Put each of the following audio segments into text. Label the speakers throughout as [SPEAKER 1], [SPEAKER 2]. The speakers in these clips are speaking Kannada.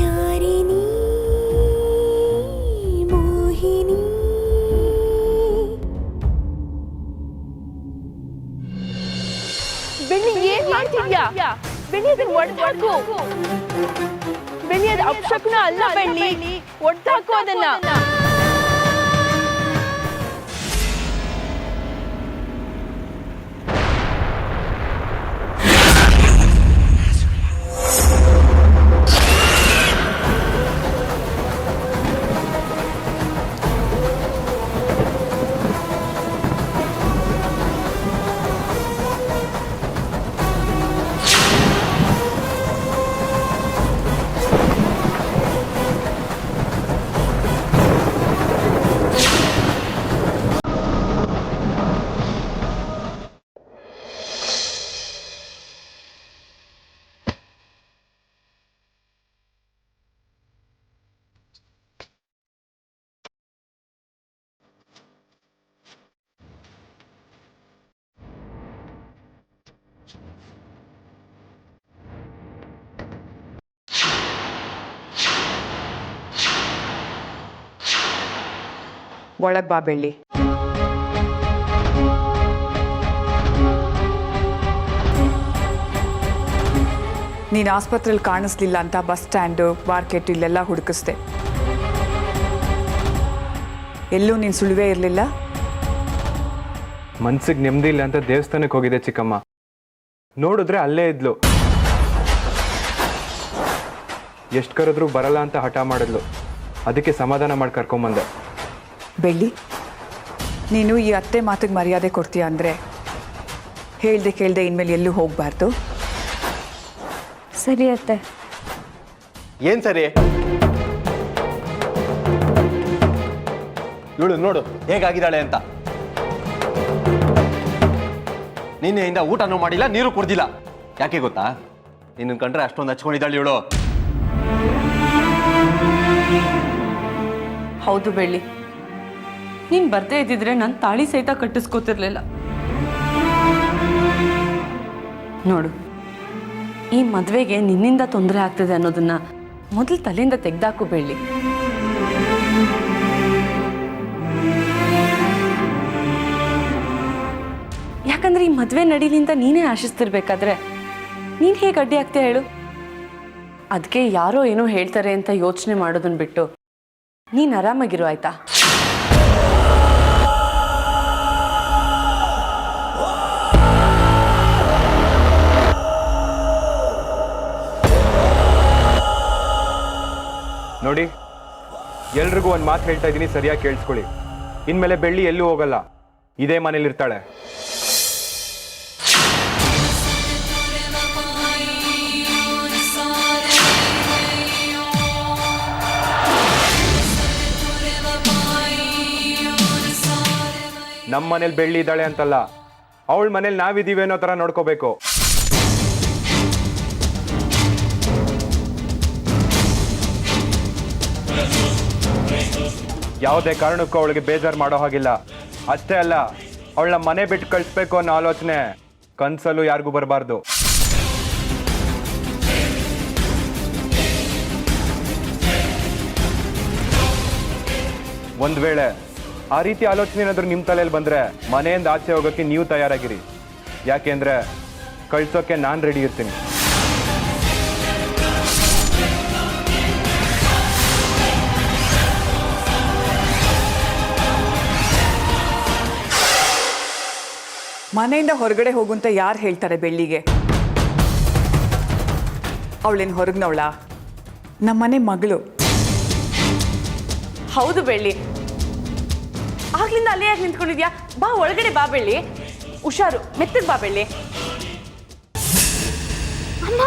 [SPEAKER 1] ಯಾರಿನಿ ಮೋಹಿನಿ
[SPEAKER 2] ಬೆಳ್ಳಿ ಏನ್ ಮಾಡ್ತಿದ್ಯಾ? ಬೆಳ್ಳಿ ಅದನ್ನ ಒಡ್ದಾಕು. ಬೆಳ್ಳಿ ಅದು ಅಪಶಕುನ ಅಲ್ಲ ಬೆಳ್ಳಿ, ಒಡ್ದಾಕು ಅದನ್ನ.
[SPEAKER 3] ಒಳಗ್ ಬಾ ಬೆಳ್ಳಿ. ನೀನು ಆಸ್ಪತ್ರೆಯಲ್ಲಿ ಕಾಣಿಸ್ಲಿಲ್ಲ ಅಂತ ಬಸ್ ಸ್ಟ್ಯಾಂಡು ಮಾರ್ಕೆಟ್ ಇಲ್ಲೆಲ್ಲ ಹುಡುಕಿಸ್ದೆ. ಎಲ್ಲೂ ನೀನು ಸುಳಿವೇ ಇರಲಿಲ್ಲ.
[SPEAKER 4] ಮನ್ಸಿಗೆ ನೆಮ್ಮದಿ ಇಲ್ಲ ಅಂತ ದೇವಸ್ಥಾನಕ್ಕೆ ಹೋಗಿದೆ ಚಿಕ್ಕಮ್ಮ. ನೋಡಿದ್ರೆ ಅಲ್ಲೇ ಇದ್ಲು. ಎಷ್ಟು ಕರೆದ್ರೂ ಬರಲ್ಲ ಅಂತ ಹಠ ಮಾಡಿದ್ಲು. ಅದಕ್ಕೆ ಸಮಾಧಾನ ಮಾಡಿ ಕರ್ಕೊಂಬಂದೆ.
[SPEAKER 3] ಬೆಳ್ಳಿ, ನೀನು ಈ ಅತ್ತೆ ಮಾತಿಗೆ ಮರ್ಯಾದೆ ಕೊಡ್ತೀಯ ಅಂದರೆ ಹೇಳ್ದೆ ಕೇಳ್ದೆ ಇನ್ಮೇಲೆ ಎಲ್ಲೂ ಹೋಗಬಾರ್ದು.
[SPEAKER 1] ಸರಿ ಅತ್ತೆ.
[SPEAKER 5] ಏನ್ ಸರಿ? ಇವಳು ನೋಡು ಹೇಗಾಗಿದ್ದಾಳೆ ಅಂತ. ನಿನ್ನೆಯಿಂದ ಊಟನೂ ಮಾಡಿಲ್ಲ, ನೀರು ಕುಡ್ದಿಲ್ಲ. ಯಾಕೆ ಗೊತ್ತಾ? ನಿನ್ನ ಕಂಡ್ರೆ ಅಷ್ಟೊಂದು ಹಚ್ಕೊಂಡಿದ್ದಾಳೆ ಇವಳು.
[SPEAKER 6] ಹೌದು ಬೆಳ್ಳಿ, ನೀನ್ ಬರ್ದೇ ಇದ್ದಿದ್ರೆ ನಾನು ತಾಳಿ ಸಹಿತ ಕಟ್ಟಿಸ್ಕೋತಿರ್ಲಿಲ್ಲ. ನೋಡು, ಈ ಮದ್ವೆಗೆ ನಿನ್ನಿಂದ ತೊಂದರೆ ಆಗ್ತದೆ ಅನ್ನೋದನ್ನ ಮೊದಲು ತಲೆಯಿಂದ ತೆಗ್ದಾಕು ಬೆಳ್ಳಿ. ಯಾಕಂದ್ರೆ ಈ ಮದ್ವೆ ನಡೀಲಿಂದ ನೀನೇ ಆಶಿಸ್ತಿರ್ಬೇಕಾದ್ರೆ ನೀನ್ ಹೇಗೆ ಅಡ್ಡಿ ಆಗ್ತೀಯ ಹೇಳು? ಅದಕ್ಕೆ ಯಾರೋ ಏನೋ ಹೇಳ್ತಾರೆ ಅಂತ ಯೋಚನೆ ಮಾಡೋದನ್ನ ಬಿಟ್ಟು ನೀನ್ ಆರಾಮಾಗಿರು, ಆಯ್ತಾ?
[SPEAKER 4] ನೋಡಿ, ಎಲ್ರಿಗೂ ಒಂದು ಮಾತು ಹೇಳ್ತಾ ಇದ್ದೀನಿ, ಸರಿಯಾಗಿ ಕೇಳಿಸ್ಕೊಳ್ಳಿ. ಇನ್ಮೇಲೆ ಬೆಳ್ಳಿ ಎಲ್ಲೂ ಹೋಗಲ್ಲ, ಇದೇ ಮನೇಲಿರ್ತಾಳೆ. ನಮ್ಮ ಮನೇಲಿ ಬೆಳ್ಳಿ ಇದ್ದಾಳೆ ಅಂತಲ್ಲ, ಅವಳ ಮನೇಲಿ ನಾವಿದ್ದೀವಿ ಅನ್ನೋ ಥರ ನೋಡ್ಕೋಬೇಕು. ಯಾವುದೇ ಕಾರಣಕ್ಕೂ ಅವಳಿಗೆ ಬೇಜಾರು ಮಾಡೋ ಹಾಗಿಲ್ಲ. ಅಷ್ಟೇ ಅಲ್ಲ, ಅವಳನ್ನ ಮನೆ ಬಿಟ್ಟು ಕಳಿಸ್ಬೇಕು ಅನ್ನೋ ಆಲೋಚನೆ ಕನ್ಸಲ್ಲೂ ಯಾರಿಗೂ ಬರಬಾರ್ದು. ಒಂದ್ ವೇಳೆ ಆ ರೀತಿ ಆಲೋಚನೆ ಏನಾದರೂ ನಿಮ್ಮ ತಲೆಯಲ್ಲಿ ಬಂದ್ರೆ ಮನೆಯಿಂದ ಆಚೆ ಹೋಗೋಕ್ಕೆ ನೀವು ತಯಾರಾಗಿರಿ. ಯಾಕೆಂದ್ರೆ ಕಳ್ಸೋಕೆ ನಾನು ರೆಡಿ ಇರ್ತೀನಿ.
[SPEAKER 3] ಮನೆಯಿಂದ ಹೊರಗಡೆ ಹೋಗುಂತ ಯಾರು ಹೇಳ್ತಾರೆ ಬೆಳ್ಳಿಗೆ? ಅವಳೇನು ಹೊರಗ್ನವಳ? ನಮ್ಮನೆ ಮಗಳು.
[SPEAKER 6] ಹೌದು ಬೆಳ್ಳಿ, ಆಗ್ಲಿಂದ ಅಲ್ಲೇ ಯಾಕೆ ನಿಂತ್ಕೊಂಡಿದ್ಯಾ? ಬಾ ಒಳಗಡೆ ಬಾ ಬೆಳ್ಳಿ. ಹುಷಾರು, ಮೆತ್ತಗೆ ಬಾ ಬೆಳ್ಳಿ.
[SPEAKER 1] ಅಮ್ಮ,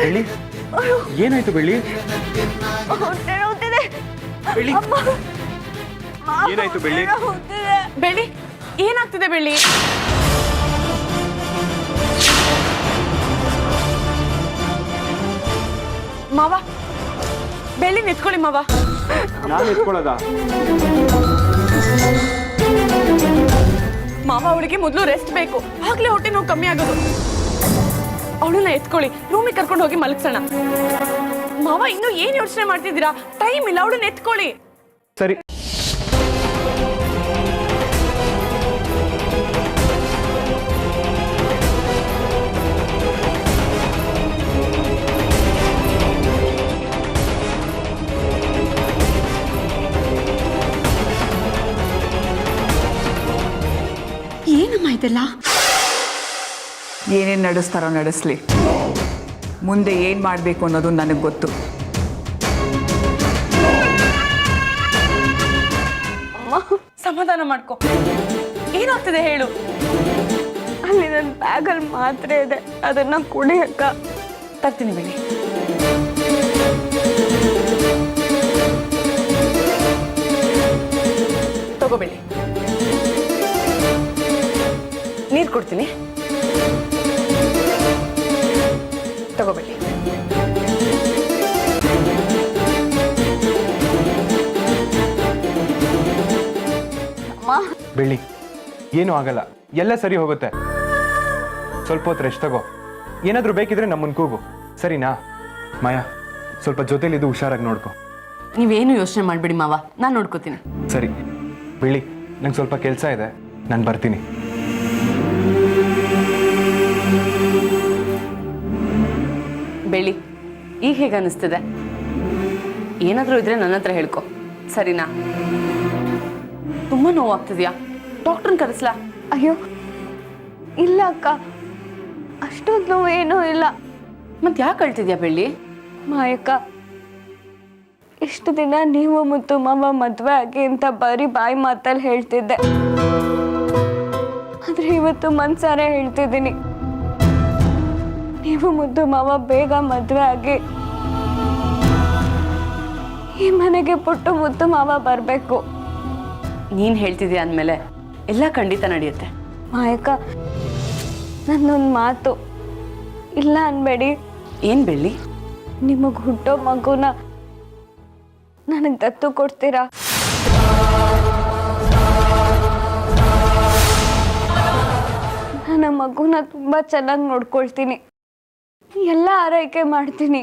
[SPEAKER 4] ಬೆಳ್ಳಿ, ಏನಾಯ್ತು ಬೆಳ್ಳಿ? ಬೆಳ್ಳಿ, ಏನಾಯ್ತು ಬೆಳ್ಳಿ?
[SPEAKER 6] ಬೆಳ್ಳಿ, ಏನಾಗ್ತಿದೆ ಬೆಳ್ಳಿ? ಮಾವ, ಬೆಳ್ಳಿ ನಿಂತ್ಕೊಳ್ಳಿ ಮಾವ.
[SPEAKER 4] ನಾನು ಎತ್ಕೊಳ್ಳೋದ?
[SPEAKER 6] ಮಾವ ಅವಳಿಗೆ ಮೊದಲು ರೆಸ್ಟ್ ಬೇಕು, ಆಗ್ಲೇ ಹೊಟ್ಟೆ ನೋವು ಕಮ್ಮಿ ಆಗೋದು. ಅವಳನ್ನ ಎತ್ಕೊಳ್ಳಿ, ರೂಮಿಗೆ ಕರ್ಕೊಂಡು ಹೋಗಿ ಮಲಗ್ಸೋಣ. ಮಾವ ಇನ್ನು ಏನ್ ಯೋಚನೆ ಮಾಡ್ತಿದ್ದೀರಾ? ಟೈಮ್ ಇಲ್ಲ, ಅವಳನ್ನ ಎತ್ಕೊಳ್ಳಿ.
[SPEAKER 4] ಸರಿ.
[SPEAKER 1] ಏನಮ್ಮ ಇದೆಲ್ಲ?
[SPEAKER 3] ಏನೇನು ನಡೆಸ್ತಾರೋ ನಡೆಸಲಿ, ಮುಂದೆ ಏನು ಮಾಡಬೇಕು ಅನ್ನೋದು ನನಗೆ ಗೊತ್ತು.
[SPEAKER 6] ಸಮಾಧಾನ ಮಾಡ್ಕೊ. ಏನಾಗ್ತಿದೆ ಹೇಳು.
[SPEAKER 2] ಅಲ್ಲಿ ನನ್ನ ಬ್ಯಾಗಲ್ಲಿ ಮಾತ್ರೆ ಇದೆ, ಅದನ್ನ ಕುಡಿ ಅಕ್ಕ.
[SPEAKER 6] ತರ್ತೀನಿ ಬನ್ನಿ. ತಗೋಬೇಡಿ, ನೀರು ಕೊಡ್ತೀನಿ, ತಗೋಬೇಡಿ.
[SPEAKER 4] ಬೆಳ್ಳಿ, ಏನೂ ಆಗಲ್ಲ, ಎಲ್ಲ ಸರಿ ಹೋಗುತ್ತೆ. ಸ್ವಲ್ಪ ಹೊತ್ತು ರೆಸ್ಟ್ ತಗೋ. ಏನಾದರೂ ಬೇಕಿದ್ರೆ ನಮ್ಮನ್ನು ಕೂಗು, ಸರಿನಾ? ಮಾಯಾ, ಸ್ವಲ್ಪ ಜೊತೆಲಿದ್ದು ಹುಷಾರಾಗಿ ನೋಡ್ಕೊ.
[SPEAKER 6] ನೀವೇನು ಯೋಚನೆ ಮಾಡಬೇಡಿ ಮಾವ, ನಾನು ನೋಡ್ಕೋತೀನಿ.
[SPEAKER 4] ಸರಿ ಬೆಳ್ಳಿ, ನಂಗೆ ಸ್ವಲ್ಪ ಕೆಲಸ ಇದೆ, ನಾನು ಬರ್ತೀನಿ.
[SPEAKER 6] ಬೆಳ್ಳಿ, ಈಗ ಹೇಗೆ ಅನಿಸ್ತಿದೆ? ಏನಾದರೂ ಇದ್ರೆ ನನ್ನ ಹತ್ರ ಹೇಳ್ಕೊ, ಸರಿನಾ? ತುಂಬ ನೋವಾಗ್ತಿದ್ಯಾ? ಡಾಕ್ಟ್ರನ್ನ ಕರೆಸ್ಲಾ?
[SPEAKER 2] ಅಯ್ಯೋ ಇಲ್ಲ ಅಕ್ಕ, ಅಷ್ಟೊಂದು ನೋವು ಏನೂ ಇಲ್ಲ.
[SPEAKER 6] ಮತ್ತೆ ಯಾಕೆ ಅಳ್ತಿದ್ಯಾ ಬೆಳ್ಳಿ?
[SPEAKER 2] ಮಾಯಕ್ಕ, ಇಷ್ಟು ದಿನ ನೀವು ಮತ್ತು ಮಾವ ಮದುವೆ ಆಗಿ ಅಂತ ಬರೀ ಬಾಯಿ ಮಾತಲ್ಲಿ ಹೇಳ್ತಿದ್ದೆ, ಆದ್ರೆ ಇವತ್ತು ಮನ್ಸಾರೆ ಹೇಳ್ತಿದ್ದೀನಿ, ನೀವು ಮುದ್ದು ಮಾವ ಬೇಗ ಮದುವೆ ಆಗಿ ಈ ಮನೆಗೆ ಪುಟ್ಟು ಮುದ್ದು ಮಾವ ಬರಬೇಕು.
[SPEAKER 6] ನೀನು ಹೇಳ್ತಿದ್ಯಾ ಅಂದಮೇಲೆ ಎಲ್ಲ ಖಂಡಿತ ನಡೆಯುತ್ತೆ.
[SPEAKER 2] ಮಾಯಕ್ಕ, ನನ್ನೊಂದು ಮಾತು ಇಲ್ಲ ಅನ್ಬೇಡಿ.
[SPEAKER 6] ಏನು ಬೆಳ್ಳಿ?
[SPEAKER 2] ನಿಮಗೆ ಹುಟ್ಟೋ ಮಗುನ ನನಗೆ ದತ್ತು ಕೊಡ್ತೀರಾ? ನನ್ನ ಮಗುನ ತುಂಬ ಚೆನ್ನಾಗಿ ನೋಡ್ಕೊಳ್ತೀನಿ, ಎಲ್ಲ ಆರೈಕೆ ಮಾಡ್ತೀನಿ.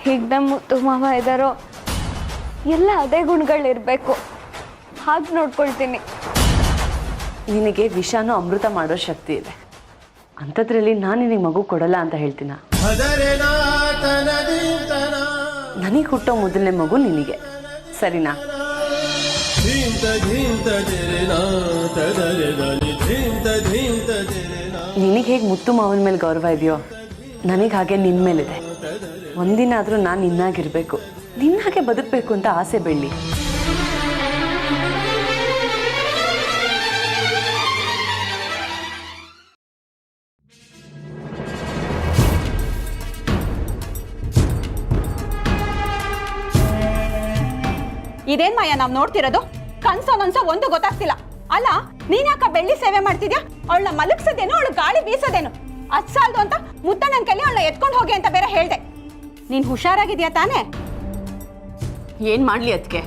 [SPEAKER 2] ಹೀಗೆ ನಮ್ಮ ಮುತ್ತು ಮಾವ ಇದ್ದಾರೋ ಎಲ್ಲ ಅದೇ ಗುಣಗಳಿರಬೇಕು, ಹಾಗೆ ನೋಡ್ಕೊಳ್ತೀನಿ.
[SPEAKER 6] ನಿನಗೆ ವಿಷಾನು ಅಮೃತ ಮಾಡೋ ಶಕ್ತಿ ಇದೆ, ಅಂಥದ್ರಲ್ಲಿ ನಾನು ನಿನಗೆ ಮಗು ಕೊಡಲ್ಲ ಅಂತ ಹೇಳ್ತೀನ? ನನಗೆ ಹುಟ್ಟೋ ಮೊದಲನೇ ಮಗು ನಿನಗೆ, ಸರಿನಾ? ನಿನಗೆ ಹೇಗೆ ಮುತ್ತು ಮಾವನ ಮೇಲೆ ಗೌರವ ಇದೆಯೋ, ನನಗೆ ಹಾಗೆ ನಿನ್ನ ಮೇಲಿದೆ. ಒಂದಿನ ಆದರೂ ನಾನು ನಿನ್ನಾಗಿರ್ಬೇಕು, ನಿನ್ನ ಹಾಗೆ ಬದುಕಬೇಕು ಅಂತ ಆಸೆ ಬೆಳ್ಳಿ.
[SPEAKER 1] ಇದೇನ್ ಮಾಯ ನಾವ್ ನೋಡ್ತಿರೋದು? ಕನ್ಸೋ ನನ್ಸೋ ಒಂದು ಗೊತ್ತಾಗ್ತಿಲ್ಲ. ಅಲ್ಲ, ನೀನ್ ಯಾಕ ಬೆಳ್ಳಿ ಸೇವೆ ಮಾಡ್ತಿದ್ಯಾ? ಅವಳನ್ನ ಮಲಗ್ಸದೇನು, ಅವಳು ಗಾಳಿ ಬೀಸದೇನು? ಅದ್ ಸಾಲ್ದು ಅಂತ ಮುದ್ದ ನನ್ ಕೈಲಿ ಅವಳನ್ನ ಎತ್ಕೊಂಡು ಹೋಗಿ ಅಂತ ಬೇರೆ ಹೇಳ್ದೆ. ನೀನ್ ಹುಷಾರಾಗಿದ್ಯಾ ತಾನೇ?
[SPEAKER 6] ಏನ್ ಮಾಡ್ಲಿ ಅದಕ್ಕೆ?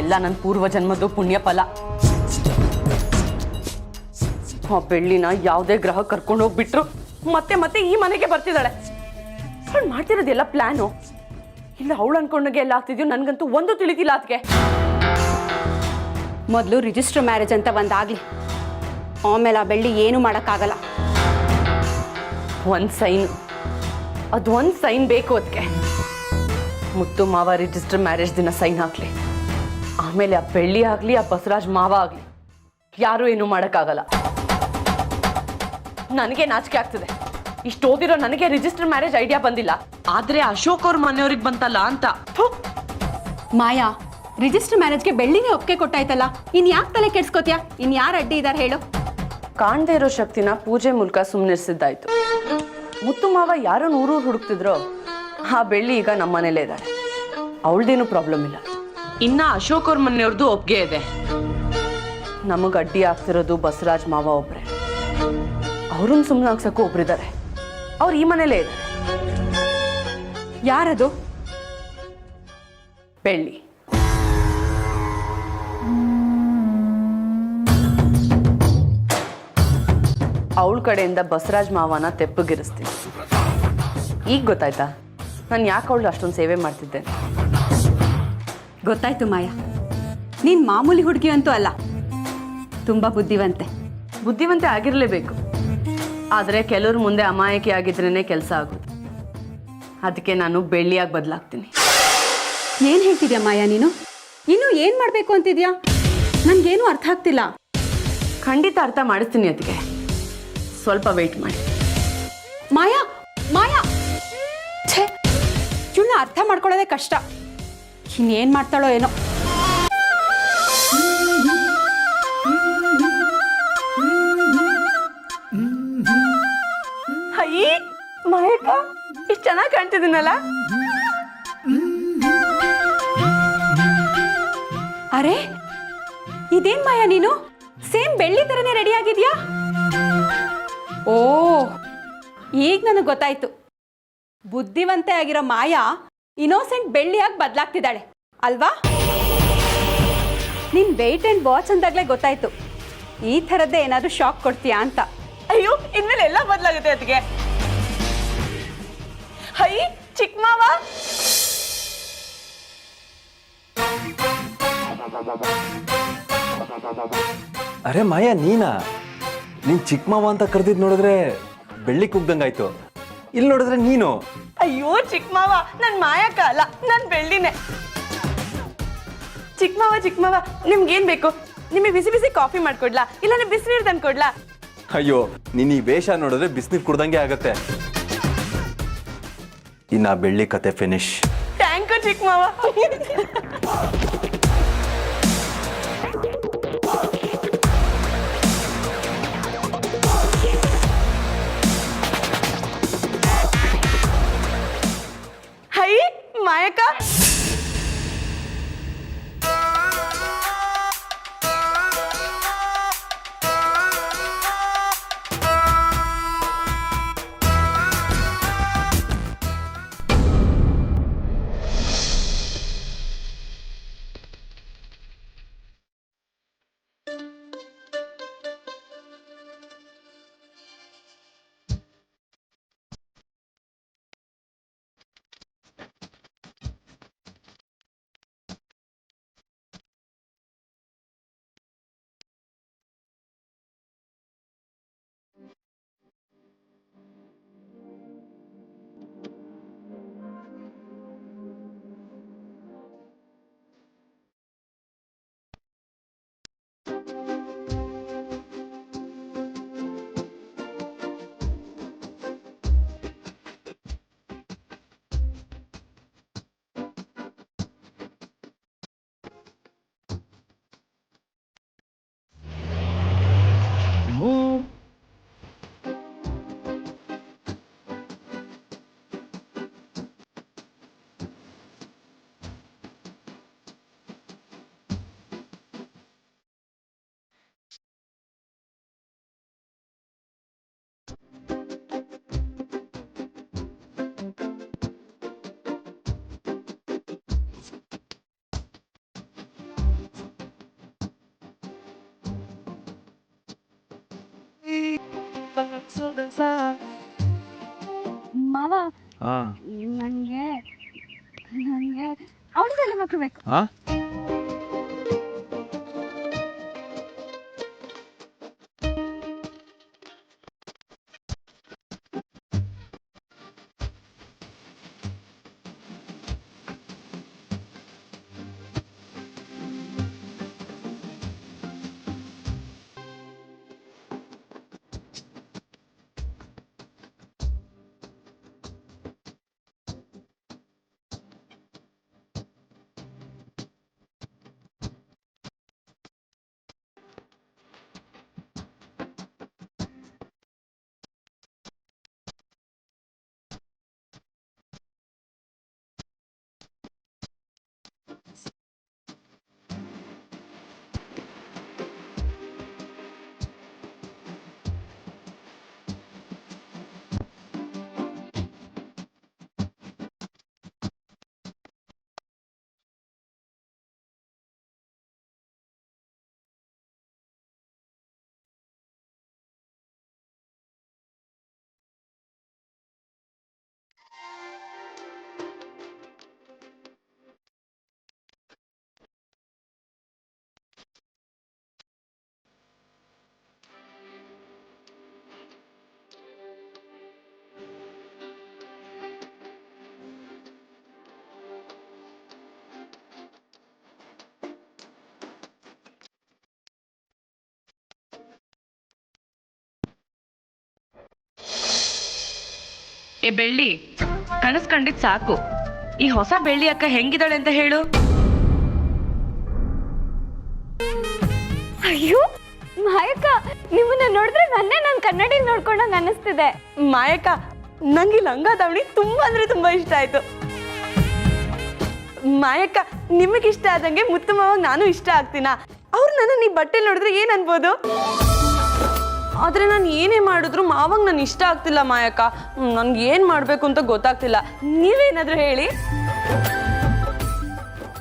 [SPEAKER 6] ಎಲ್ಲ ನನ್ನ ಪೂರ್ವ ಜನ್ಮದ್ದು ಪುಣ್ಯ ಫಲ. ಆ ಬೆಳ್ಳಿನ ಯಾವುದೇ ಗ್ರಹ ಕರ್ಕೊಂಡು ಹೋಗ್ಬಿಟ್ರು ಮತ್ತೆ ಮತ್ತೆ ಈ ಮನೆಗೆ ಬರ್ತಿದ್ದಾಳೆ. ಅವಳು ಮಾಡ್ತಿರೋದೆಲ್ಲ ಪ್ಲಾನು. ಇಲ್ಲ ಅವಳು ಅನ್ಕೊಂಡಾಗೆ ಎಲ್ಲ ಆಗ್ತಿದ್ಯೋ ನನ್ಗಂತೂ ಒಂದು ತಿಳಿತಿಲ್ಲ ಅದಕ್ಕೆ.
[SPEAKER 1] ಮೊದಲು ರಿಜಿಸ್ಟರ್ ಮ್ಯಾರೇಜ್ ಅಂತ ಒಂದಾಗ್ಲಿ, ಆಮೇಲೆ ಆ ಬೆಳ್ಳಿ ಏನು ಮಾಡೋಕ್ಕಾಗಲ್ಲ.
[SPEAKER 6] ಒಂದು ಸೈನ್, ಅದು ಒಂದು ಸೈನ್ ಬೇಕು ಅದಕ್ಕೆ. ಮುತ್ತು ಮಾವ ರಿಜಿಸ್ಟರ್ ಮ್ಯಾರೇಜ್ ದಿನ ಸೈನ್ ಹಾಕ್ಲಿ, ಆಮೇಲೆ ಆ ಬೆಳ್ಳಿ ಆಗಲಿ ಆ ಬಸವರಾಜ್ ಮಾವ ಆಗಲಿ ಯಾರೂ ಏನೂ ಮಾಡೋಕ್ಕಾಗಲ್ಲ. ನನಗೆ ನಾಚಿಕೆ ಆಗ್ತದೆ, ಇಷ್ಟು ಓದಿರೋ ನನಗೆ ರಿಜಿಸ್ಟರ್ ಮ್ಯಾರೇಜ್ ಐಡಿಯಾ ಬಂದಿಲ್ಲ, ಆದ್ರೆ ಅಶೋಕ್ ಅವ್ರ ಮನೆಯವ್ರಿಗೆ ಬಂತಲ್ಲ ಅಂತ.
[SPEAKER 1] ಮಾಯಾ, ರಿಜಿಸ್ಟರ್ ಮ್ಯಾರೇಜ್ಗೆ ಬೆಳ್ಳಿನೇ ಒಪ್ಪಿಗೆ ಕೊಟ್ಟಾಯ್ತಲ್ಲ, ಇನ್ ಯಾಕೆ ತಲೆ ಕೆಡ್ಸ್ಕೋತ್ಯಾ? ಇನ್ ಯಾರು ಅಡ್ಡಿ ಇದ್ದಾರೆ ಹೇಳು?
[SPEAKER 6] ಕಾಣದೇ ಇರೋ ಶಕ್ತಿನ ಪೂಜೆ ಮೂಲಕ ಸುಮ್ಮನಿರ್ಸಿದ್ದಾಯ್ತು. ಮುತ್ತು ಮಾವ ಯಾರೋ ನೂರೂರು ಹುಡುಕ್ತಿದ್ರೋ, ಆ ಬೆಳ್ಳಿ ಈಗ ನಮ್ಮ ಮನೇಲೇ ಇದ್ದಾಳೆ, ಅವಳದೇನು ಪ್ರಾಬ್ಲಮ್ ಇಲ್ಲ. ಇನ್ನ ಅಶೋಕ್ ಅವ್ರ ಮನೆಯವ್ರದ್ದು ಒಪ್ಪಿಗೆ ಇದೆ. ನಮಗೆ ಅಡ್ಡಿ ಆಗ್ತಿರೋದು ಬಸವರಾಜ್ ಮಾವ ಒಬ್ರೆ. ಅವ್ರನ್ನ ಸುಮ್ಮನೆ ಆಗ್ಸಕ್ಕೂ ಒಬ್ರಿದ್ದಾರೆ, ಅವ್ರು ಈ ಮನೇಲೇ ಇದ್ದಾರೆ.
[SPEAKER 1] ಯಾರದು?
[SPEAKER 6] ಬೆಳ್ಳಿ. ಅವಳ ಕಡೆಯಿಂದ ಬಸವರಾಜ್ ಮಾವನ ತೆಪ್ಪಗಿರಿಸ್ತೀನಿ. ಈಗ ಗೊತ್ತಾಯ್ತಾ ನಾನು ಯಾಕೆ ಅವಳು ಅಷ್ಟೊಂದು ಸೇವೆ ಮಾಡ್ತಿದ್ದೆ?
[SPEAKER 1] ಗೊತ್ತಾಯ್ತು ಮಾಯಾ, ನೀನ್ ಮಾಮೂಲಿ ಹುಡುಗಿ ಅಂತೂ ಅಲ್ಲ, ತುಂಬಾ ಬುದ್ಧಿವಂತೆ.
[SPEAKER 6] ಬುದ್ಧಿವಂತೆ ಆಗಿರಲೇಬೇಕು, ಆದರೆ ಕೆಲವ್ರ ಮುಂದೆ ಅಮಾಯಕಿ ಆಗಿದ್ರೇ ಕೆಲಸ ಆಗೋದು. ಅದಕ್ಕೆ ನಾನು ಬೆಳ್ಳಿಯಾಗಿ ಬದಲಾಗ್ತೀನಿ.
[SPEAKER 1] ಏನ್ ಹೇಳ್ತಿದ್ಯಾ ಮಾಯಾ ನೀನು? ಇನ್ನು ಏನ್ ಮಾಡ್ಬೇಕು ಅಂತಿದ್ಯಾ? ನನ್ಗೇನು ಅರ್ಥ ಆಗ್ತಿಲ್ಲ.
[SPEAKER 6] ಖಂಡಿತ ಅರ್ಥ ಮಾಡಿಸ್ತೀನಿ. ಅದಕ್ಕೆ ಸ್ವಲ್ಪ ವೆಯ್ಟ್ ಮಾಡಿ.
[SPEAKER 1] ಮಾಯಾ ಮಾಯಾ, ಛೇ, ಇವಳನ್ನ ಅರ್ಥ ಮಾಡ್ಕೊಳ್ಳೋದೇ ಕಷ್ಟ. ಇನ್ನೇನ್ ಮಾಡ್ತಾಳೋ ಏನೋ.
[SPEAKER 6] ಅಯ್ಯ ಮಾಯಕ್ಕ, ಇಷ್ಟು ಚೆನ್ನಾಗಿ ಕಾಣ್ತಿದ್ದೀನಲ್ಲ.
[SPEAKER 1] ಅರೆ, ಇದೇನ್ ಮಾಯಾ ನೀನು ಸೇಮ್ ಬೆಳ್ಳಿ ತರನೇ ರೆಡಿ ಆಗಿದ್ಯಾ? ಓ, ಈಗ ನನಗೆ ಗೊತ್ತಾಯ್ತು. ಬುದ್ಧಿವಂತೆ ಆಗಿರೋ ಮಾಯಾ ಇನ್ನೋಸೆಂಟ್ ಬೆಳ್ಳಿಯಾಗಿ ಬದಲಾಗ್ತಿದ್ದಾಳೆ ಅಲ್ವಾ? ನಿನ್ ವೆಯ್ಟ್ ಅಂಡ್ ವಾಚ್ ಅಂದಾಗ್ಲೇ ಗೊತ್ತಾಯ್ತು ಈ ಥರದ್ದೇ ಏನಾದರೂ ಶಾಕ್ ಕೊಡ್ತೀಯಾ ಅಂತ.
[SPEAKER 6] ಅಯ್ಯೋ, ಇನ್ಮೇಲೆ ಎಲ್ಲ ಬದಲಾಗುತ್ತೆ. ಅದಕ್ಕೆ ಹೈ ಚಿಕ್ಕ ಮಾವ.
[SPEAKER 5] ಅರೆ ಮಾಯಾ, ನೀನಾ? ನೀನ್ ಚಿಕ್ಕ ಮಾವ ಅಂತ ಕರೆದಿದ್ ನೋಡಿದ್ರೆ ಬೆಳ್ಳಿ ಕುಗ್ದಂಗಾಯ್ತು. ಇಲ್ಲಿ ನೋಡಿದ್ರೆ ನೀನು.
[SPEAKER 6] ಅಯ್ಯೋ ಚಿಕ್ಕ ಮಾವ, ನನ್ ಮಾಯಕ್ಕ ಅಲ್ಲ, ನನ್ ಬೆಳ್ಳಿನೇ. ಚಿಕ್ಕ ಮಾವ, ನಿಮ್ಗೇನ್ ಬೇಕು? ನಿಮಗೆ ಬಿಸಿ ಬಿಸಿ ಕಾಫಿ ಮಾಡ್ಕೊಡ್ಲಾ, ಇಲ್ಲ ಬಿಸಿನೀರು ತಂದ್ಕೊಡ್ಲಾ?
[SPEAKER 5] ಅಯ್ಯೋ, ನೀನ್ ಈ ವೇಷ ನೋಡಿದ್ರೆ ಬಿಸಿನೀರು ಕುಡ್ದಂಗೆ ಆಗತ್ತೆ. ಇನ್ನ ಬೆಳ್ಳಿ ಕತೆ ಫಿನಿಶ್.
[SPEAKER 6] ಥ್ಯಾಂಕ್ ಯು ಚಿಕ್ಕ ಮಾವ. ಹೈ ಮಾಯಕ್ಕ.
[SPEAKER 1] ಮಾವ, ನನಗೆ ಅವಳದೆಲ್ಲ ಮಕ್ಕಳು ಬೇಕು.
[SPEAKER 6] ಏ ಬೆಳ್ಳಿ, ಕನಸು ಕಂಡಿದ್ ಸಾಕು. ಈ ಹೊಸ ಬೆಳ್ಳಿ ಅಕ್ಕ ಹೆಂಗಿದ್ದಾಳೆ ಅಂತ ಹೇಳು.
[SPEAKER 2] ಅಯ್ಯೋ ಮಾಯಕ್ಕ, ನಿಮ್ಮನ್ನ ನೋಡಿದ್ರೆ ನನ್ನ ಕನ್ನಡಿ ನೋಡ್ಕೊಂಡಂಗ ಅನ್ನಿಸ್ತಿದೆ.
[SPEAKER 6] ಮಾಯಕ್ಕ, ನಂಗೆ ಲಂಗ ದಾವಣಿ ತುಂಬಾ ಅಂದ್ರೆ ತುಂಬಾ ಇಷ್ಟ ಆಯ್ತು. ಮಾಯಕ್ಕ, ನಿಮಗೆ ಇಷ್ಟ ಆದಂಗೆ ಮುತ್ತು ಮಾವಾಗ ನಾನು ಇಷ್ಟ ಆಗ್ತೀನ? ಅವ್ರು ನನ್ನ ಈ ಬಟ್ಟೆ ನೋಡಿದ್ರೆ ಏನ್ ಅನ್ಬೋದು? ಆದ್ರೆ ನಾನು ಏನೇ ಮಾಡಿದ್ರು ಮಾವಾಗ ನಾನು ಇಷ್ಟ ಆಗ್ತಿಲ್ಲ ಮಾಯಕ್ಕ. ನನ್ಗೆ ಏನ್ ಮಾಡ್ಬೇಕು ಅಂತ ಗೊತ್ತಾಗ್ತಿಲ್ಲ. ನೀವೇನಾದ್ರೂ ಹೇಳಿ.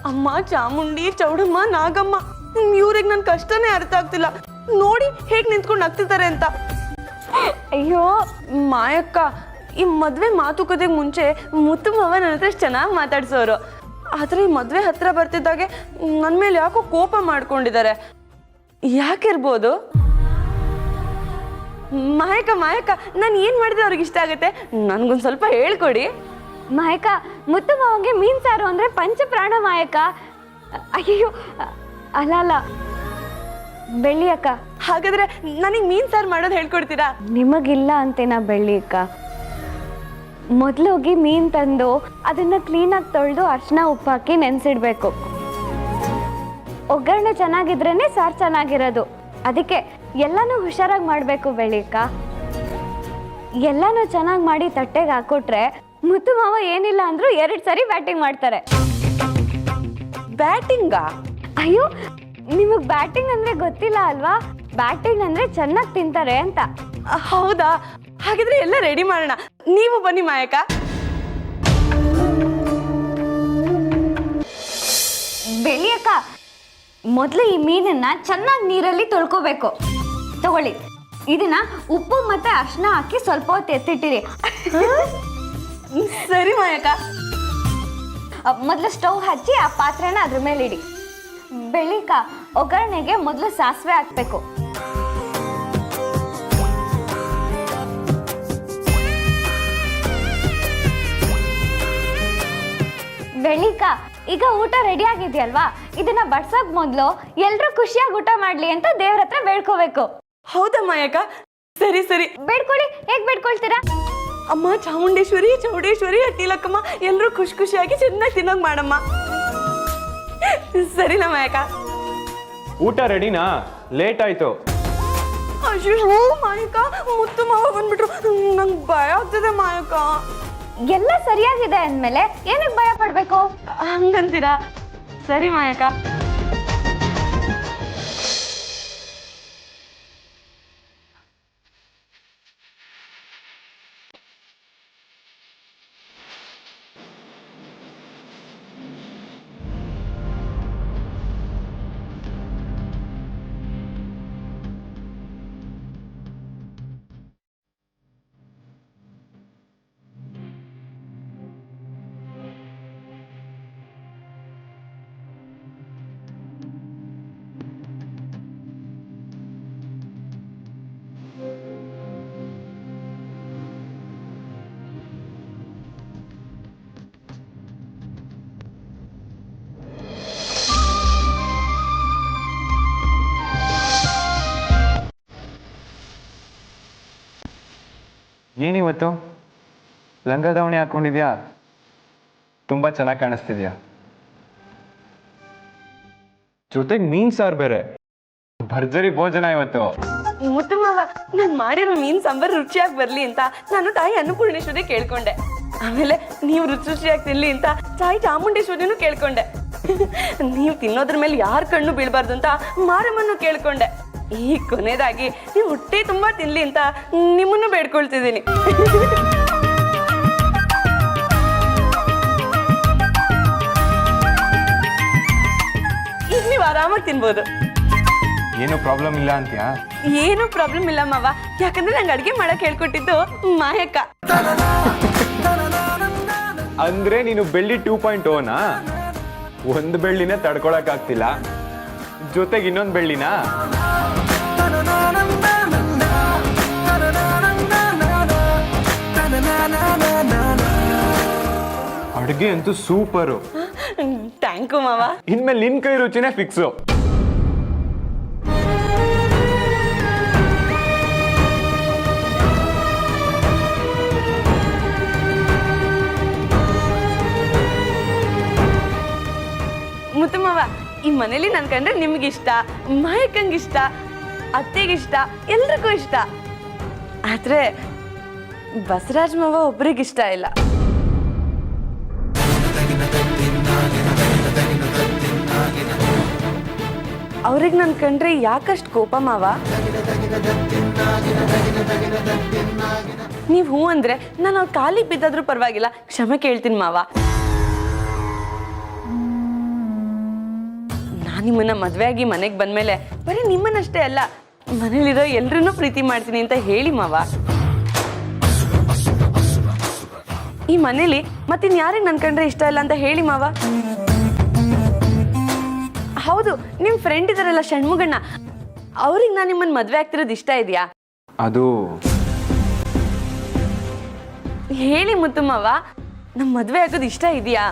[SPEAKER 6] ಅಮ್ಮ ಚಾಮುಂಡಿ, ಚೌಡಮ್ಮ, ನಾಗಮ್ಮ, ಇವ್ರಿಗೆ ನನ್ ಕಷ್ಟನೇ ಅರ್ಥ ಆಗ್ತಿಲ್ಲ. ನೋಡಿ ಹೇಗ್ ನಿಂತ್ಕೊಂಡು ನಗ್ತಿದ್ದಾರೆ ಅಂತ.
[SPEAKER 2] ಅಯ್ಯೋ
[SPEAKER 6] ಮಾಯಕ್ಕ, ಈ ಮದ್ವೆ ಮಾತುಕತೆಗೆ ಮುಂಚೆ ಮುತ್ತು ಮಾವ ನನ್ನ ಹತ್ರ ಚೆನ್ನಾಗಿ ಮಾತಾಡ್ಸೋರು. ಆದ್ರೆ ಈ ಮದ್ವೆ ಹತ್ರ ಬರ್ತಿದ್ದಾಗೆ ನನ್ನ ಮೇಲೆ ಯಾಕೋ ಕೋಪ ಮಾಡ್ಕೊಂಡಿದ್ದಾರೆ. ಯಾಕಿರ್ಬೋದು? ಮಾಯಕ್ಕ ಮಾಯಕ್ಕ, ನಾನು ಏನ್ ಮಾಡಿದ್ರೆ ಅವ್ರಿಗೆ ಇಷ್ಟ ಆಗುತ್ತೆ? ನನ್ಗೊಂದ್ ಸ್ವಲ್ಪ ಹೇಳ್ಕೊಡಿ.
[SPEAKER 2] ಮಾಯಕ್ಕ, ಮುತ್ತು ಮಾವಂಗೆ ಮೀನ್ ಸಾರು ಅಂದ್ರೆ ಪಂಚ ಪ್ರಾಣ ಮಾಯಕ್ಕ. ಅಯ್ಯೋ ಅಲ್ಲ ಬೆಳ್ಳಿ ಅಕ್ಕ,
[SPEAKER 6] ಹಾಗಾದ್ರೆ ನನಗೆ ಮೀನ್ ಸಾರು ಮಾಡೋದು ಹೇಳ್ಕೊಡ್ತೀರಾ?
[SPEAKER 2] ನಿಮಗಿಲ್ಲ ಅಂತೇನಾ ಬೆಳ್ಳಿ ಅಕ್ಕ? ಮೊದಲು ಹೋಗಿ ಮೀನ್ ತಂದು ಅದನ್ನ ಕ್ಲೀನಾಗಿ ತೊಳೆದು ಅರ್ಶಿನ ಉಪ್ಪು ಹಾಕಿ ನೆನೆಸಿಡ್ಬೇಕು. ಒಗ್ಗರಣೆ ಚೆನ್ನಾಗಿದ್ರೇನೆ ಸಾರು ಚೆನ್ನಾಗಿರೋದು. ಅದಕ್ಕೆ ಎಲ್ಲಾನು ಹುಷಾರಾಗಿ ಮಾಡಬೇಕು ಬೆಳ್ಳಿ ಅಕ್ಕ. ಎಲ್ಲಾನು ಚೆನ್ನಾಗಿ ಮಾಡಿ ತಟ್ಟೆಗೆ ಹಾಕೊಟ್ರೆ ಮುತ್ತು ಮಾವ ಏನಿಲ್ಲ ಅಂದ್ರೂ 2 ಸರಿ ಬ್ಯಾಟಿಂಗ್ ಮಾಡ್ತಾರೆ.
[SPEAKER 6] ಬ್ಯಾಟಿಂಗಾ?
[SPEAKER 2] ಅಯ್ಯೋ, ನಿಮಗ್ ಬ್ಯಾಟಿಂಗ್ ಅಂದ್ರೆ ಗೊತ್ತಿಲ್ಲ ಅಲ್ವಾ? ಬ್ಯಾಟಿಂಗ್ ಅಂದ್ರೆ ಚೆನ್ನಾಗಿ ತಿಂತಾರೆ ಅಂತ.
[SPEAKER 6] ಹೌದಾ? ಹಾಗಿದ್ರೆ ಎಲ್ಲ ರೆಡಿ ಮಾಡೋಣ. ನೀವು ಬನ್ನಿ ಮಾಯಕ್ಕ.
[SPEAKER 2] ಬೆಳ್ಳಿ ಅಕ್ಕ, ಮೊದಲು ಈ ಮೀನನ್ನ ಚೆನ್ನಾಗಿ ನೀರಲ್ಲಿ ತೊಳ್ಕೋಬೇಕು. ತಗೊಳ್ಳಿ, ಇದನ್ನ ಉಪ್ಪು ಮತ್ತೆ ಅರಿಶಿನ ಹಾಕಿ ಸ್ವಲ್ಪ ಹೊತ್ತು ಎತ್ತಿಟ್ಟಿರಿ.
[SPEAKER 6] ಸರಿ ಮಾಯಕ್ಕ.
[SPEAKER 2] ಮೊದಲು ಸ್ಟವ್ ಹಚ್ಚಿ ಆ ಪಾತ್ರೆನ ಅದ್ರ ಮೇಲೆ ಇಡಿ. ಬೆಳ್ಳಿಕ, ಒಗ್ಗರಣೆಗೆ ಮೊದಲು ಸಾಸಿವೆ ಹಾಕ್ಬೇಕು. ಬೆಳ್ಳಿಕ, ಈಗ ಊಟ ರೆಡಿ ಆಗಿದೆಯಲ್ವಾ? ಇದನ್ನ ಬಡ್ಸೋಕ್ ಮೊದಲು ಎಲ್ರೂ ಖುಷಿಯಾಗಿ ಊಟ ಮಾಡ್ಲಿ ಅಂತ ದೇವ್ರ ಹತ್ರ ಬೇಡ್ಕೋಬೇಕು.
[SPEAKER 6] ಹೌದಾ ಮಾಯಕ್ಕ? ಸರಿ ಸರಿ.
[SPEAKER 2] ಬೇಡ್ಕೊಳ್ಳಿ. ಹೇಗ್ ಬೇಡ್ಕೊಳ್ತೀರಾ?
[SPEAKER 6] ಅಮ್ಮ ಚಾಮುಂಡೇಶ್ವರಿ, ಚೌಡೇಶ್ವರಿ, ಅಟ್ಟಿಲಕ್ಕಮ್ಮ, ಎಲ್ಲರೂ ಖುಷಿ ಖುಷಿಯಾಗಿ ಚೆನ್ನಾಗಿ ತಿನ್ನೋಂಗ್ ಮಾಡಮ್ಮ. ಸರಿನಾ ಮಾಯಕ್ಕ?
[SPEAKER 4] ಊಟ ರೆಡಿನಾ? ಲೇಟ್ ಆಯ್ತು.
[SPEAKER 6] ಅಯ್ಯೋ ಮಾಯಕ್ಕ, ಮುತ್ತು ಮಾವ ಬಂದ್ಬಿಟ್ರು. ನಂಗೆ ಭಯ ಆಗ್ತದೆ ಮಾಯಕ್ಕ.
[SPEAKER 2] ಎಲ್ಲ ಸರಿಯಾಗಿದೆ ಅಂದ್ಮೇಲೆ ಏನಕ್ಕೆ ಭಯ ಪಡ್ಬೇಕು?
[SPEAKER 6] ಹಂಗಂತೀರಾ? ಸರಿ ಮಾಯಕ್ಕ.
[SPEAKER 4] ಏನಿವತ್ತು ಲಂಗ ದಾವಣಿ ಹಾಕೊಂಡಿದ್ಯಾ? ತುಂಬಾ ಚೆನ್ನಾಗಿ ಕಾಣಿಸ್ತಿದ್ಯಾ. ಜೊತೆಗೆ ಮೀನ್ ಸಾರು ಬೇರೆ. ಭರ್ಜರಿ ಭೋಜನ ಇವತ್ತು.
[SPEAKER 6] ಮುತ್ತು ಮಾವ, ನಾನು ಮಾಡಿರೋ ಮೀನ್ ಸಾಂಬಾರ್ ರುಚಿಯಾಗಿ ಬರ್ಲಿ ಅಂತ ನಾನು ತಾಯಿ ಅನ್ನಪೂರ್ಣೇಶ್ವರಿ ಕೇಳ್ಕೊಂಡೆ. ಆಮೇಲೆ ನೀವು ರುಚಿ ರುಚಿಯಾಗಿ ತಿನ್ಲಿ ಅಂತ ತಾಯಿ ಚಾಮುಂಡೇಶ್ವರಿನೂ ಕೇಳ್ಕೊಂಡೆ. ನೀವು ತಿನ್ನೋದ್ರ ಮೇಲೆ ಯಾರ ಕಣ್ಣು ಬೀಳ್ಬಾರ್ದು ಅಂತ ಮಾರಮ್ಮನ್ನು ಕೇಳ್ಕೊಂಡೆ. ಈ ಕೊನೆಯದಾಗಿ ನೀವು ಹೊಟ್ಟೆ ತುಂಬಾ ತಿನ್ಲಿ ಅಂತ ನಿಮ್ಮನ್ನು ಬೇಡ್ಕೊಳ್ತಿದ್ದೀನಿ. ಈಗ ನೀವು ಆರಾಮಾಗಿ ತಿನ್ಬೋದು.
[SPEAKER 4] ಏನು ಪ್ರಾಬ್ಲಮ್ ಇಲ್ಲ ಅಂತ್ಯಾ?
[SPEAKER 6] ಏನು ಪ್ರಾಬ್ಲಮ್ ಇಲ್ಲ ಮಾವ, ಯಾಕಂದ್ರೆ ನಂಗೆ ಅಡ್ಗೆ ಮಾಡಕ್ ಹೇಳ್ಕೊಟ್ಟಿದ್ದು ಮಾಯಕ್ಕ.
[SPEAKER 4] ಅಂದ್ರೆ ನೀನು ಬೆಳ್ಳಿ 2.0ನಾ? ಒಂದು ಬೆಳ್ಳಿನೇ ತಡ್ಕೊಳಕ್ ಆಗ್ತಿಲ್ಲ, ಜೊತೆಗೆ ಇನ್ನೊಂದು ಬೆಳ್ಳಿನಾ? ಅಡ್ಗೆ ಅಂತೂ ಸೂಪರು.
[SPEAKER 6] ಥ್ಯಾಂಕ್ ಯು ಮಾವ.
[SPEAKER 4] ಇನ್ಮೇಲೆ ನಿನ್ ಕೈ ರುಚಿನೇ ಫಿಕ್ಸು.
[SPEAKER 6] ಮನೇಲಿ ನನ್ ಕಂಡ್ರೆ ನಿಮ್ಗಿಷ್ಟ, ಮಾಯಕ್ಕಂಗಿಷ್ಟ, ಅತ್ತೆಗಿಷ್ಟ, ಎಲ್ರಿಗೂ ಇಷ್ಟ. ಆದ್ರೆ ಬಸವರಾಜ್ ಮಾವ ಒಬ್ರಿಗಿಷ್ಟ ಇಲ್ಲ. ಅವ್ರಿಗೆ ನನ್ ಕಂಡ್ರೆ ಯಾಕಷ್ಟು ಕೋಪ ಮಾವ? ನೀವ್ ಹೂ ಅಂದ್ರೆ ನಾನು ಅವ್ರ ಕಾಲಿಗೆ ಬಿದ್ದಾದ್ರೂ ಪರವಾಗಿಲ್ಲ, ಕ್ಷಮೆ ಕೇಳ್ತೀನಿ ಮಾವ. ನಾನು ನಿಮ್ಮನ್ನ ಮದ್ವೆ ಆಗಿ ಮನೆಗೆ ಬಂದ್ಮೇಲೆ ಬರೀ ನಿಮ್ಮನ್ನಷ್ಟೇ ಅಲ್ಲ, ಮನೇಲಿರೋ ಎಲ್ರನ್ನೂ ಪ್ರೀತಿ ಮಾಡ್ತೀನಿ ಅಂತ ಹೇಳಿ ಮಾವ. ಈ ಮನೇಲಿ ಮತ್ತಿನ್ ಯಾರಿಗೆ ನನ್ ಕಂಡ್ರೆ ಇಷ್ಟ ಇಲ್ಲ ಅಂತ ಹೇಳಿ ಮಾವ. ಹೌದು, ನಿಮ್ ಫ್ರೆಂಡ್ ಇದಾರಲ್ಲ ಷಣ್ಮುಗಣ್ಣ, ಅವ್ರಿಗೆ ನಾನು ನಿಮ್ಮನ್ನ ಮದ್ವೆ ಆಗ್ತಿರೋದು ಇಷ್ಟ ಇದೆಯಾ?
[SPEAKER 4] ಅದು
[SPEAKER 6] ಹೇಳಿ ಮುತ್ತು ಮಾವ, ನಮ್ ಮದ್ವೆ ಆಗೋದು ಇಷ್ಟ ಇದೆಯಾ?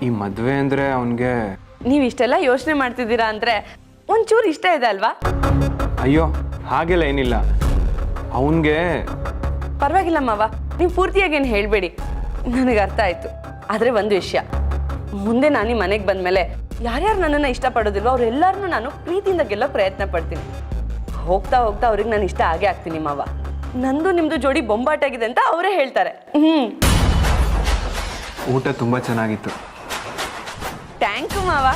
[SPEAKER 4] ಈ ಮದುವೆ ಅಂದರೆ ಅವನಿಗೆ
[SPEAKER 6] ನೀವ್ ಇಷ್ಟೆಲ್ಲ ಯೋಚನೆ ಮಾಡ್ತಿದ್ದೀರಾ ಅಂದ್ರೆ ಒಂಚೂರು ಇಷ್ಟ ಇದೆ ಅಲ್ವಾ?
[SPEAKER 4] ಅಯ್ಯೋ ಹಾಗೆಲ್ಲ ಏನಿಲ್ಲ. ಅವನಿಗೆ
[SPEAKER 6] ಪರವಾಗಿಲ್ಲ ಮಾವ, ನೀವು ಪೂರ್ತಿಯಾಗಿ ಏನು ಹೇಳಬೇಡಿ, ನನಗೆ ಅರ್ಥ ಆಯ್ತು. ಆದರೆ ಒಂದು ವಿಷಯ, ಮುಂದೆ ನಾನು ಈ ಮನೆಗೆ ಬಂದಮೇಲೆ ಯಾರ್ಯಾರು ನನ್ನನ್ನು ಇಷ್ಟಪಡೋದಿಲ್ವೋ ಅವರೆಲ್ಲರನ್ನೂ ನಾನು ಪ್ರೀತಿಯಿಂದ ಗೆಲ್ಲೋ ಪ್ರಯತ್ನ ಪಡ್ತೀನಿ. ಹೋಗ್ತಾ ಹೋಗ್ತಾ ಅವ್ರಿಗೆ ನಾನು ಇಷ್ಟ ಆಗೇ ಆಗ್ತೀನಿ ಮಾವ. ನಂದು ನಿಮ್ಮದು ಜೋಡಿ ಬೊಂಬಾಟಾಗಿದೆ ಅಂತ ಅವರೇ ಹೇಳ್ತಾರೆ.
[SPEAKER 4] ಊಟ ತುಂಬ ಚೆನ್ನಾಗಿತ್ತು.
[SPEAKER 6] ಥ್ಯಾಂಕ್ ಯು ಮಾವ.